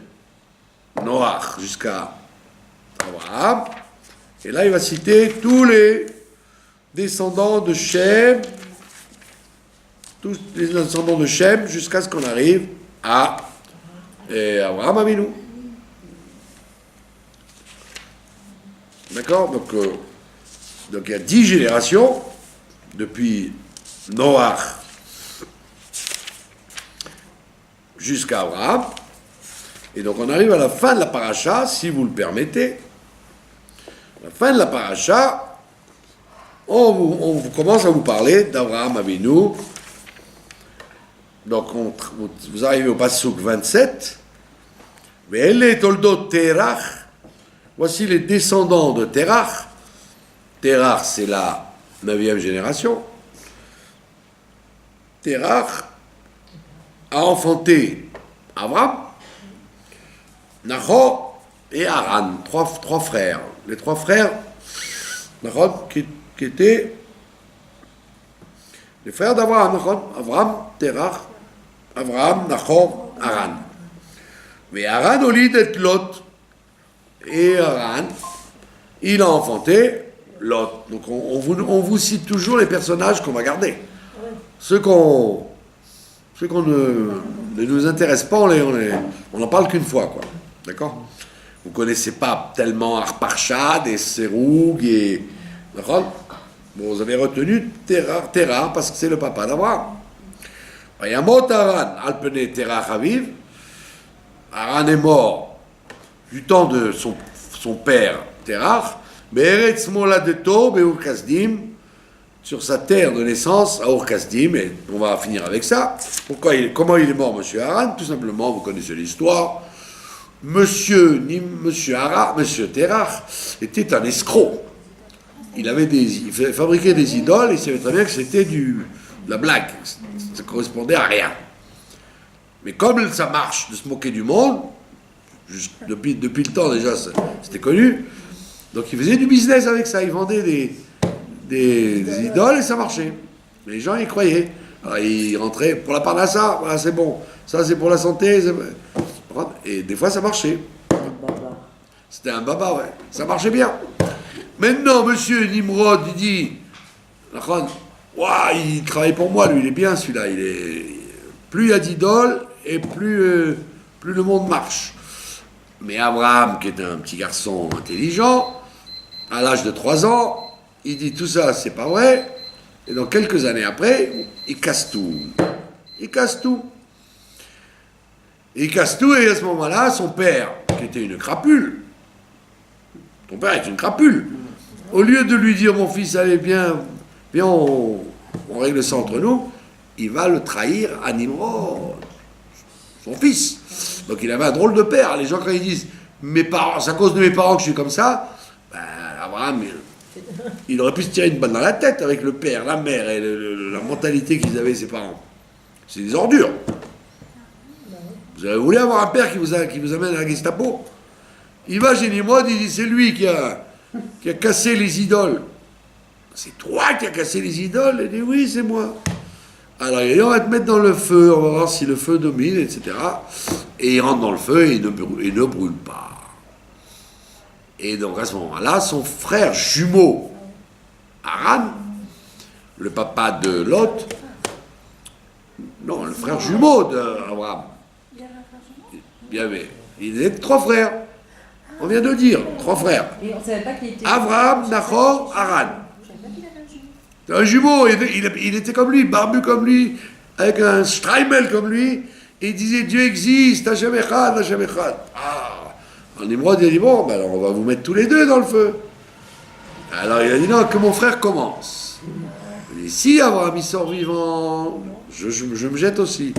Noach jusqu'à Abraham. Et là, il va citer tous les descendants de Shem, jusqu'à ce qu'on arrive à Abraham Avinu. D'accord? Donc il y a 10 générations depuis Noach jusqu'à Abraham. Et donc on arrive à la fin de la paracha, si vous le permettez. À la fin de la paracha, on commence à vous parler d'Abraham Avinu. Donc vous arrivez au passouk 27. Ve'ele toldot Terach. Voici les descendants de Terach. Terach, c'est la 9e génération. Terach a enfanté Abraham, Nahor et Haran, trois frères. Les 3 frères, Nahor, qui étaient les frères d'Abraham, Abraham, Terach, Abraham, Nahor, Haran. Mais Haran olid et Lot. Et Haran, il a enfanté Lot. Donc on vous cite toujours les personnages qu'on va garder. Ceux qu'on ne nous intéressent pas, on n'en parle qu'une fois, quoi. D'accord? vous ne connaissez pas tellement Arparchad et Serug et... D'accord? Bon, vous avez retenu Terah parce que c'est le papa d'Abraham. Vayamot Haran, Alpene Terah Chaviv. Haran est mort du temps de son père Terah. Be'eretz moladeto be'ur kasdim, sur sa terre de naissance à Ur Kasdim, et on va finir avec ça. Comment il est mort, monsieur Haran? Tout simplement, vous connaissez l'histoire. Monsieur Terah était un escroc. Il fabriquait des idoles, et il savait très bien que c'était de la blague. Ça correspondait à rien. Mais comme ça marche de se moquer du monde, depuis le temps déjà, c'était connu, donc il faisait du business avec ça. Il vendait des idoles et ça marchait. Les gens y croyaient. Alors, ils rentraient pour la parnassa, voilà, c'est bon. Ça, c'est pour la santé. Et des fois, ça marchait. C'était un baba, ouais. Ça marchait bien. Maintenant, monsieur Nimrod, il dit, il travaille pour moi, lui, il est bien celui-là. Plus il y a d'idoles, et plus le monde marche. Mais Abraham, qui est un petit garçon intelligent, à l'âge de 3 ans, il dit tout ça, c'est pas vrai. Et donc, quelques années après, il casse tout. Il casse tout. Et à ce moment-là, son père, qui était une crapule, ton père est une crapule, au lieu de lui dire, mon fils, allez bien, on règle ça entre nous, il va le trahir à Nimrod, son fils. Donc il avait un drôle de père. Les gens, quand ils disent, mes parents, c'est à cause de mes parents que je suis comme ça, Abraham, il aurait pu se tirer une balle dans la tête avec le père, la mère et la mentalité qu'ils avaient, ses parents. C'est des ordures. Vous avez voulu avoir un père qui vous amène à la Gestapo? Il va chez Nimrod, il dit, c'est lui qui a cassé les idoles. C'est toi qui as cassé les idoles? Il dit, oui, c'est moi. Alors il dit, on va te mettre dans le feu, on va voir si le feu domine, etc. Et il rentre dans le feu et il ne brûle pas. Et donc à ce moment-là, son frère jumeau, Haran, le papa de Lot, non, le frère jumeau d'Abraham, il était 3 frères. On vient de dire, 3 frères. Et on ne savait pas qu'il était... Abraham, Nachor, Haran. Un jumeau, il était comme lui, barbu comme lui, avec un streimel comme lui, et il disait, Dieu existe, Hashem Echad, Hashem Echad. Alors Nimrod, il a dit, bon, ben alors on va vous mettre tous les 2 dans le feu. Alors il a dit, non, que mon frère commence. Il dit, si Abraham il sort vivant, je me jette aussi.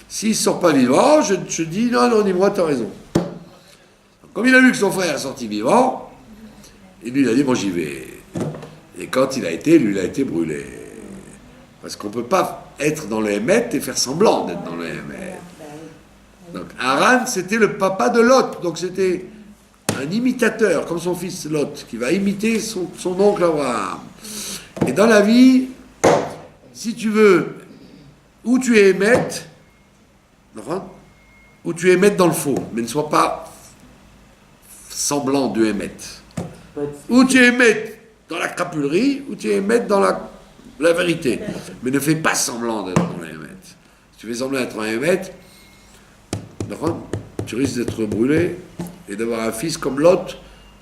S'il ne sort pas vivant, je dis, non, Nimrod, t'as raison. Comme il a vu que son frère est sorti vivant, et lui il a dit, bon, j'y vais. Et quand il a été brûlé. Parce qu'on ne peut pas être dans le Hémet et faire semblant d'être dans le Hémet. Donc Haran, c'était le papa de Lot. Donc c'était un imitateur, comme son fils Lot, qui va imiter son oncle Abraham. Et dans la vie, si tu veux, où tu es Hémet, ou tu es Hémet dans le faux, mais ne sois pas semblant de Hémet. Ou tu es Hémet dans la crapulerie, ou tu es Hémet dans la vérité. Mais ne fais pas semblant d'être dans la Hémet. Si tu fais semblant d'être un Hémet, tu risques d'être brûlé et d'avoir un fils comme Lot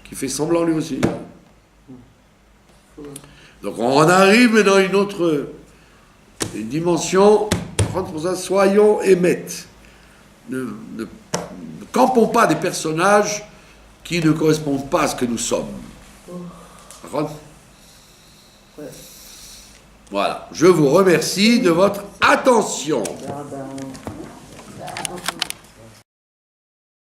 qui fait semblant lui aussi. Donc on arrive dans une dimension. Pour ça, soyons émettes. Ne campons pas des personnages qui ne correspondent pas à ce que nous sommes. Voilà. Je vous remercie de votre attention.